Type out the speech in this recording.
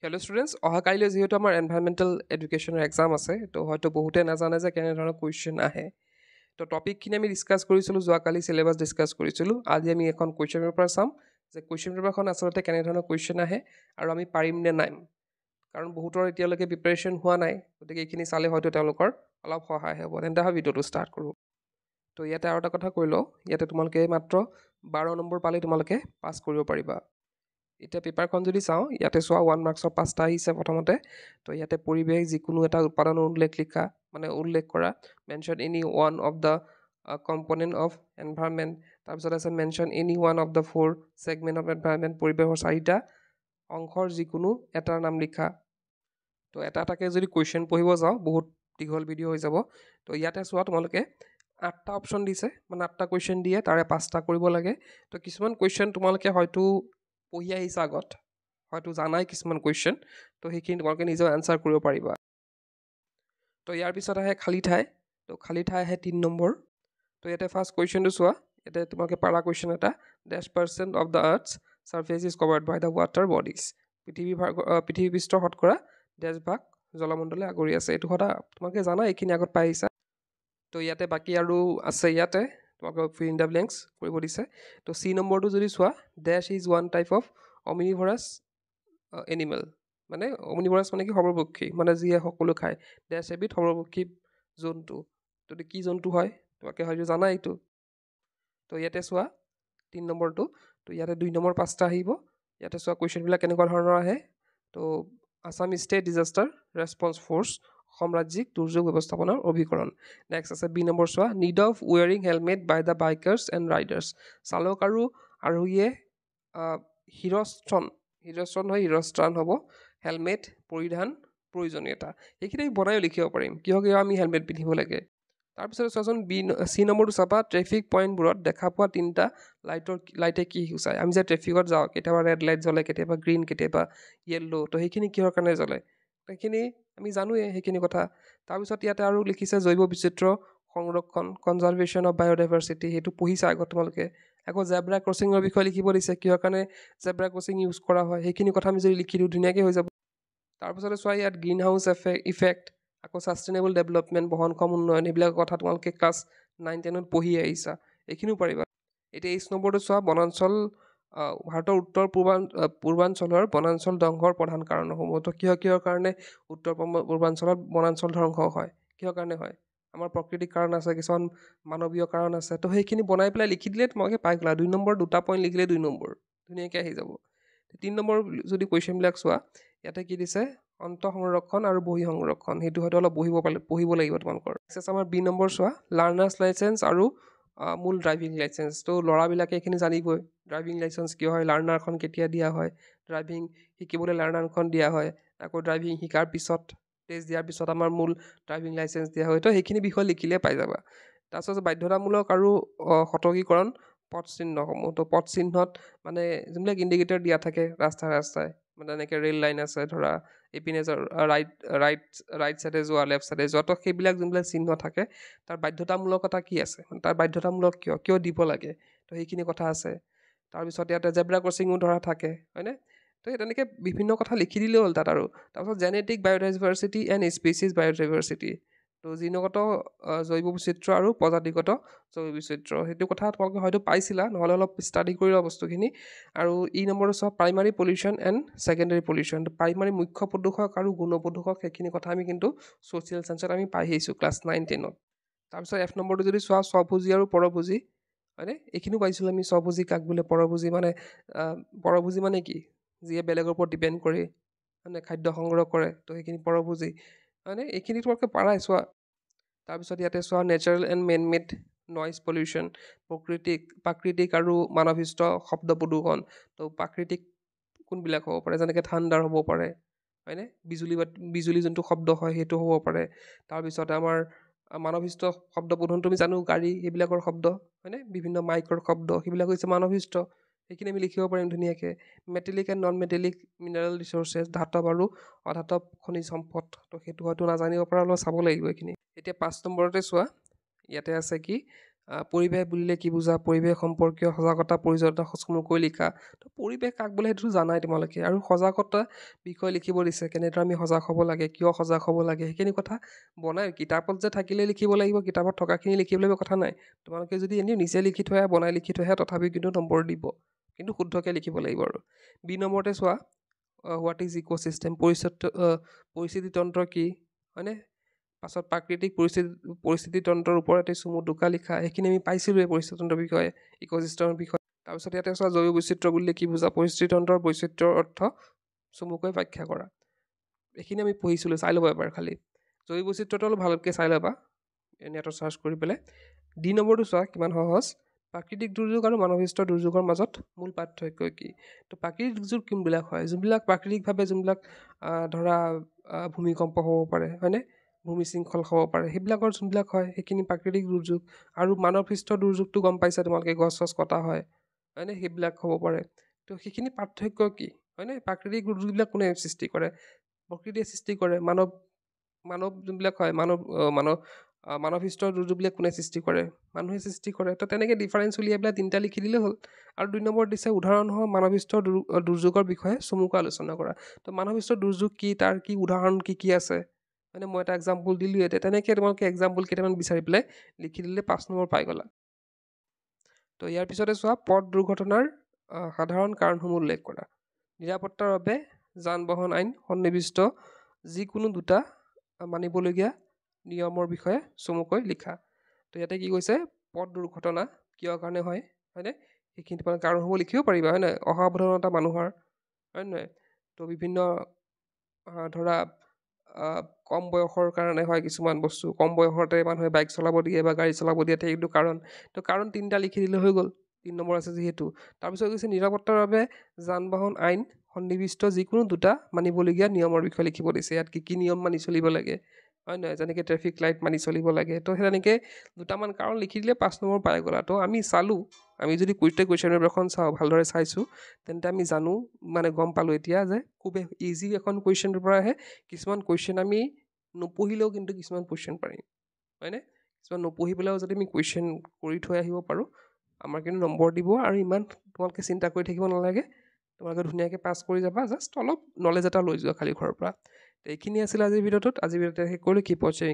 Hello' students অহাকালিলৈ যিহেতু আমাৰ environmental এডুকেশ্যনৰ exam আছে তো হয়তো বহুতে নাজানে যে কেনেধৰণৰ কুৱেশ্যন আহে তো টপিকখিনি আমি ডিছকাছ কৰিছিলোঁ যোৱাকালি চিলেবাছ ডিছকাছ কৰিছিলোঁ আজি আমি এখন কুৱেশ্যন পেপাৰ চাম যে কুৱেশ্যন পেপাৰখন আচলতে কেনেধৰণৰ কুৱেশ্যন আহে আৰু আমি পাৰিম নে নাই কাৰণ বহুতৰ এতিয়ালৈকে প্ৰিপাৰেশ্যন হোৱা নাই গতিকে এইখিনি চালে হয়তো তেওঁলোকৰ অলপ সহায় হ'ব তেন্তে হয় ভিডিঅ'টো ষ্টাৰ্ট কৰোঁ তো ইয়াতে আৰু এটা কথা কৈ লওঁ ইয়াতে তোমালোকে মাত্ৰ 12 নম্বৰ পালেই তোমালোকে পাছ কৰিব পাৰিবা এতিয়া পেপাৰখন যদি চাওঁ ইয়াতে চোৱা 1 মাৰ্কছৰ 5টা আহিছে প্ৰথমতে তো ইয়াতে পৰিৱেশ যিকোনো এটা উৎপাদনৰ উল্লেখ লিখা মানে উল্লেখ কৰা mention any one of the component of environment তাৰপিছত আছে mention any one of the 4 segment of environment পৰিৱেশৰ 4টা অংশৰ যিকোনো এটাৰ নাম লিখা তো এটা এটাকৈ যদি কুৱেশ্যন পঢ়িব যাওঁ বহুত দীঘল ভিডিঅ' হৈ যাব তো ইয়াতে চোৱা তোমালোকে 8টা অপশ্যন দিছে মানে 8টা কুৱেশ্যন দিয়ে তাৰে 5টা কৰিব লাগে তো কিছুমান কুৱেশ্যন তোমালোকে হয়তো পঢ়ি আহিছা আগত হয়তো জানাই কিছুমান কুৱেশ্যন তো সেইখিনি তোমালোকে নিজেও এনচাৰ কৰিব পাৰিবা তো ইয়াৰ পিছত আহে খালী ঠাই তো খালী ঠাই আহে 3 নম্বৰ তো ইয়াতে ফাৰ্ষ্ট কুৱেশ্যনটো চোৱা ইয়াতে তোমালোকে পাৰা কুৱেশ্যন এটা -% of the earth's surface is covered by the water bodies পৃথিৱী পৃষ্ঠৰ শতকৰা 10% জলমণ্ডলে আগুৰি আছে এইটো কথা তোমালোকে জানা এইখিনি আগত পাই আহিছা তো ইয়াতে বাকী আৰু আছে ইয়াতে তোমালোকক ফিল ইন দ্য ব্লেংকছ কৰিব দিছে তো চি নম্বৰটো যদি চোৱা this is one type of omnivorous animal মানে অমিনিভৰাছ মানে কি সৰ্বভক্ষী মানে যিয়ে সকলো খায় ডেছ এবিধ সৰ্বভক্ষী জন্তু তো কি জন্তু হয় তোমালোকে হয়তো জানা এইটো তো ইয়াতে চোৱা 3 নম্বৰটো তো ইয়াতে 2 নম্বৰ 5টা আহিব ইয়াতে চোৱা কুৱেশ্যনবিলাক কেনেকুৱা ধৰণৰ আহে তো Assam state disaster response force Assam ৰাজ্যিক দুৰ্যোগ ব্যৱস্থাপনাৰ অভিকৰণ নেক্সট আছে বি নম্বৰ চোৱা need of wearing helmet by the bikers and riders চালক আৰু আৰোহীয়ে হিৰস্ত্ৰাণ হ'ব হেলমেট পৰিধান প্ৰয়োজনীয়তা সেইখিনি আমি বনায়ো লিখিব পাৰিম কিয় আমি হেলমেট পিন্ধিব লাগে তাৰপিছত চোৱাচোন চি নম্বৰটো চাবা ট্ৰেফিক পইণ্টবোৰত দেখা পোৱা 3টা লাইটে কি সূচায় আমি যে ট্ৰেফিকত যাওঁ কেতিয়াবা ৰেড লাইট জ্বলে কেতিয়াবা গ্ৰীণ কেতিয়াবা য়েল্ল' তো সেইখিনি কিহৰ কাৰণে জ্বলে সেইখিনি আমি জানোৱেই সেইখিনি কথা তাৰপিছত ইয়াতে আৰু লিখিছে জৈৱ বিচিত্ৰ সংৰক্ষণ কনজাৰ্ভেশ্যন অফ বায়'ডাইভাৰ্চিটি সেইটো পঢ়িছা আগত তোমালোকে আকৌ জেব্ৰা ক্ৰছিঙৰ বিষয়ে লিখিব দিছে কিহৰ কাৰণে জেব্ৰা ক্ৰছিং ইউজ কৰা হয় সেইখিনি কথা আমি যদি লিখি দিওঁ ধুনীয়াকৈ হৈ যাব তাৰপিছতে চোৱা ইয়াত গ্ৰীণ হাউচ ইফেক্ট আকৌ ছাষ্টেইনেবল ডেভেলপমেণ্ট বহনক্ষম উন্নয়ন এইবিলাকৰ কথা তোমালোকে ক্লাছ 9-10ত পঢ়ি আহিছা এইখিনিও পাৰিবা এতিয়া 20 নম্বৰটো চোৱা বনাঞ্চল ভাৰতৰ উত্তৰ পূৰ্বাঞ্চলৰ বনাঞ্চল ধ্বংসৰ প্ৰধান কাৰণসমূহ তো কিহৰ কাৰণে উত্তৰ পূৰ্বাঞ্চলত বনাঞ্চল ধ্বংস হয় কিহৰ কাৰণে হয় আমাৰ প্ৰাকৃতিক কাৰণ আছে কিছুমান মানৱীয় কাৰণ আছে তো সেইখিনি বনাই পেলাই লিখি দিলে তোমালোকে পাই গ'লা 2 নম্বৰ 2টা পইণ্ট লিখিলে 2 নম্বৰ ধুনীয়াকৈ আহি যাব 3 নম্বৰ যদি কুৱেশ্যনবিলাক চোৱা ইয়াতে কি দিছে অন্ত সংৰক্ষণ আৰু বহি সংৰক্ষণ সেইটো হয়তো অলপ পঢ়িব লাগিব তোমালোকৰ নেক্সট আমাৰ বি নম্বৰ চোৱা লাৰ্ণাৰ্ছ লাইচেঞ্চ আৰু মূল ড্ৰাইভিং লাইচেঞ্চ তো ল'ৰাবিলাকে এইখিনি জানিবই ড্ৰাইভিং লাইচেঞ্চ কিয় হয় লাৰ্ণাৰখন কেতিয়া দিয়া হয় ড্ৰাইভিং শিকিবলৈ লাৰ্ণাৰখন দিয়া হয় আকৌ ড্ৰাইভিং শিকাৰ পিছত টেষ্ট দিয়াৰ পিছত আমাৰ মূল ড্ৰাইভিং লাইচেঞ্চ দিয়া হয় তো সেইখিনি বিষয় লিখিলে পাই যাবা তাৰপিছত বাধ্যতামূলক আৰু সতৰ্কীকৰণ পথ চিহ্নসমূহ তো পথ চিহ্নত মানে যোনবিলাক ইণ্ডিকেটৰ দিয়া থাকে ৰাস্তাই মানে এনেকৈ ৰেল লাইন আছে ধৰা এইপিনে ৰাইট ছাইডে যোৱা লেফ্ট ছাইডে যোৱা তো সেইবিলাক যোনবিলাক চিহ্ন থাকে তাৰ বাধ্যতামূলকতা কি আছে তাৰ বাধ্যতামূলক কিয় দিব লাগে তো সেইখিনি কথা আছে তাৰপিছত ইয়াতে জেব্ৰা ক্ৰছিঙো ধৰা থাকে হয়নে তো তেনেকৈ বিভিন্ন কথা লিখি দিলেই হ'ল তাত আৰু তাৰপিছত genetic biodiversity and species biodiversity তো জিনগত জৈৱ বৈচিত্ৰ্য আৰু প্ৰজাতিগত জৈৱ বৈচিত্ৰ্য সেইটো কথা তোমালোকে হয়তো পাইছিলা নহ'লে অলপ ষ্টাডি কৰি লোৱা বস্তুখিনি আৰু ই নম্বৰটো চোৱা primary pollution and secondary pollution primary মুখ্য প্ৰদূষক আৰু গুণ প্ৰদূষক সেইখিনি কথা আমি কিন্তু ছ'চিয়েল চায়েন্সত আমি পাই আহিছোঁ ক্লাছ 9-10ত তাৰপিছত এফ নম্বৰটো যদি চোৱা স্বভোজী আৰু পৰভোজী হয়নে এইখিনিও পাইছিলোঁ আমি স্বভোজী কাক বোলে পৰভোজী মানে কি যিয়ে বেলেগৰ ওপৰত ডিপেণ্ড কৰি মানে খাদ্য সংগ্ৰহ কৰে তো সেইখিনি পৰভোজী হয়নে এইখিনি তোমালোকে পাৰাই চোৱা তাৰপিছত ইয়াতে চোৱা natural and man made noise pollution প্ৰাকৃতিক আৰু মানৱসৃষ্ট শব্দ প্ৰদূষণ তো প্ৰাকৃতিক কোনবিলাক হ'ব পাৰে যেনেকৈ ঠাণ্ডাৰ হ'ব পাৰে হয়নে বিজুলী যোনটো শব্দ হয় সেইটো হ'ব পাৰে তাৰপিছতে আমাৰ মানৱসৃষ্ট শব্দ প্ৰদূষণ তুমি জানো গাড়ী এইবিলাকৰ শব্দ হয়নে বিভিন্ন মাইকৰ শব্দ সেইবিলাক হৈছে মানৱসৃষ্ট সেইখিনি আমি লিখিব পাৰিম ধুনীয়াকৈ metallic and non metallic mineral resources ধাতৱ আৰু অধাতৱ খনিজ সম্পদ তো সেইটো হয়তো নাজানিব পৰা অলপ চাব লাগিব এইখিনি এতিয়া 5 নম্বৰতে চোৱা ইয়াতে আছে কি পৰিৱেশ বুলিলে কি বুজা, পৰিৱেশ সম্পৰ্কীয় সজাগতা প্ৰয়োজনীয়তা চমুকৈ লিখা। তো পৰিৱেশ কাক বোলে সেইটো জানাই তোমালোকে, আৰু সজাগতা বিষয় লিখিব দিছে, কেনেদৰে আমি সজাগ হ'ব লাগে, কিয় সজাগ হ'ব লাগে, সেইখিনি কথা বনাই কিতাপত যে থাকিলে লিখিব লাগিব, কিতাপত থকাখিনি লিখিব লাগিব কথা নাই। তোমালোকে যদি এনেই নিজে লিখি থৈ আহা, বনাই লিখি থৈ আহা, তথাপিও কিন্তু নম্বৰ দিব, কিন্তু শুদ্ধকৈ লিখিব লাগিব। আৰু বি নম্বৰতে চোৱা, হোৱাট ইজ ইক'চিষ্টেম, পৰিস্থিতিতন্ত্ৰ কি, হয়নে? পাছত প্ৰাকৃতিক পৰিস্থিতিতন্ত্ৰৰ ওপৰত এটি চমু টোকা লিখা, সেইখিনি আমি পাইছিলোঁৱে পৰিস্থিতিতন্ত্ৰৰ বিষয়ে, ইক'চিষ্টেমৰ বিষয়ে। তাৰপিছত ইয়াতে চোৱা, জৈৱ বৈচিত্ৰ্য বুলিলে কি বুজা, পৰিস্থিতিতন্ত্ৰৰ বৈচিত্ৰ্যৰ অৰ্থ চমুকৈ ব্যাখ্যা কৰা। এইখিনি আমি পঢ়িছিলোঁ, চাই ল'বা এবাৰ খালি। জৈৱ বৈচিত্ৰ্যটো অলপ ভালকৈ চাই ল'বা নেটত চাৰ্চ কৰি পেলাই। ডি নম্বৰটো চোৱা, কিমান সহজ, প্ৰাকৃতিক দুৰ্যোগ আৰু মানৱসৃষ্ট দুৰ্যোগৰ মাজত মূল পাৰ্থক্য কি? তো প্ৰাকৃতিক দুৰ্যোগ কোনবিলাক হয়, যোনবিলাক প্ৰাকৃতিকভাৱে যোনবিলাক ধৰা ভূমিকম্প হ'ব পাৰে, হয়নে, ভূমিশৃংখল হ'ব পাৰে, সেইবিলাকৰ যোনবিলাক হয় সেইখিনি প্ৰাকৃতিক দুৰ্যোগ। আৰু মানৱসৃষ্ট দুৰ্যোগটো গম পাইছা তোমালোকে, গছ চছ কটা হয়, হয়নে, সেইবিলাক হ'ব পাৰে। তো সেইখিনি পাৰ্থক্য কি, হয়নে? প্ৰাকৃতিক দুৰ্যোগবিলাক কোনে সৃষ্টি কৰে, প্ৰকৃতিয়ে সৃষ্টি কৰে। মানৱ যোনবিলাক হয়, মানৱসৃষ্ট দুৰ্যোগবিলাক কোনে সৃষ্টি কৰে, মানুহে সৃষ্টি কৰে। তো তেনেকৈ ডিফাৰেঞ্চ উলিয়াই পেলাই 3টা লিখি দিলেই হ'ল। আৰু 2 নম্বৰ দিছে, উদাহৰণসহ মানৱসৃষ্ট দুৰ্যোগৰ বিষয়ে চমুকৈ আলোচনা কৰা। তো মানৱসৃষ্ট দুৰ্যোগ কি, তাৰ কি উদাহৰণ কি কি আছে, মানে মই এটা এক্সাম্পল দিলোঁ ইয়াতে, তেনেকৈ তোমালোকে এক্সাম্পল কেইটামান বিচাৰি পেলাই লিখি দিলে 5 নম্বৰ পাই গ'লা। তো ইয়াৰ পিছতে চোৱা, পথ দুৰ্ঘটনাৰ সাধাৰণ কাৰণসমূহ উল্লেখ কৰা। নিৰাপত্তাৰ বাবে যান বাহন আইন সন্নিৱিষ্ট যিকোনো 2টা মানিবলগীয়া নিয়মৰ বিষয়ে চমুকৈ লিখা। তো ইয়াতে কি কৈছে, পথ দুৰ্ঘটনা কিয় কাৰণে হয়, হয়নে, সেইখিনি তোমালোকে কাৰণসমূহ লিখিব পাৰিবা, হয় নহয়, অসাৱধানতা মানুহৰ, হয় নহয়। তো বিভিন্ন ধৰা কম বয়সৰ কাৰণে হয় কিছুমান বস্তু, কম বয়সতে মানুহে বাইক চলাব দিয়ে বা গাড়ী চলাব দিয়ে, সেইটো কাৰণ। তো কাৰণ 3টা লিখি দিলে হৈ গ'ল, 3 নম্বৰ আছে যিহেতু। তাৰপিছত কৈছে, নিৰাপত্তাৰ বাবে যান বাহন আইন সন্নিৱিষ্ট যিকোনো 2টা মানিবলগীয়া নিয়মৰ বিষয়ে লিখিব দিছে। ইয়াত কি কি নিয়ম মানি চলিব লাগে, হয় নহয়, যেনেকৈ ট্ৰেফিক লাইট মানি চলিব লাগে। তো তেনেকৈ 2টামান কাৰণ লিখি দিলে 5 নম্বৰ পাই গ'লা। তো আমি চালোঁ, আমি যদি কুৱেশ্যন পেপাৰখন চাওঁ, ভালদৰে চাইছোঁ, তেন্তে আমি জানো, মানে গম পালোঁ এতিয়া যে খুব ইজি এখন কুৱেশ্যন পেপাৰ আহে। কিছুমান কুৱেশ্যন আমি নপঢ়িলেও কিন্তু কিছুমান কুৱেশ্যন পাৰিম, হয়নে? কিছুমান নপঢ়ি পেলাইও যদি আমি কুৱেশ্যন কৰি থৈ আহিব পাৰোঁ, আমাৰ কিন্তু নম্বৰ দিব। আৰু ইমান তোমালোকে চিন্তা কৰি থাকিব নালাগে, তোমালোকে ধুনীয়াকৈ পাছ কৰি যাবা। জাষ্ট অলপ নলেজ এটা লৈ যোৱা খালি ঘৰৰ পৰা। তো এইখিনি আছিলে আজিৰ ভিডিঅ'টোত। আজিৰ ভিডিঅ'তে শেষ কৰিলোঁ। কিপ ৱাচিং।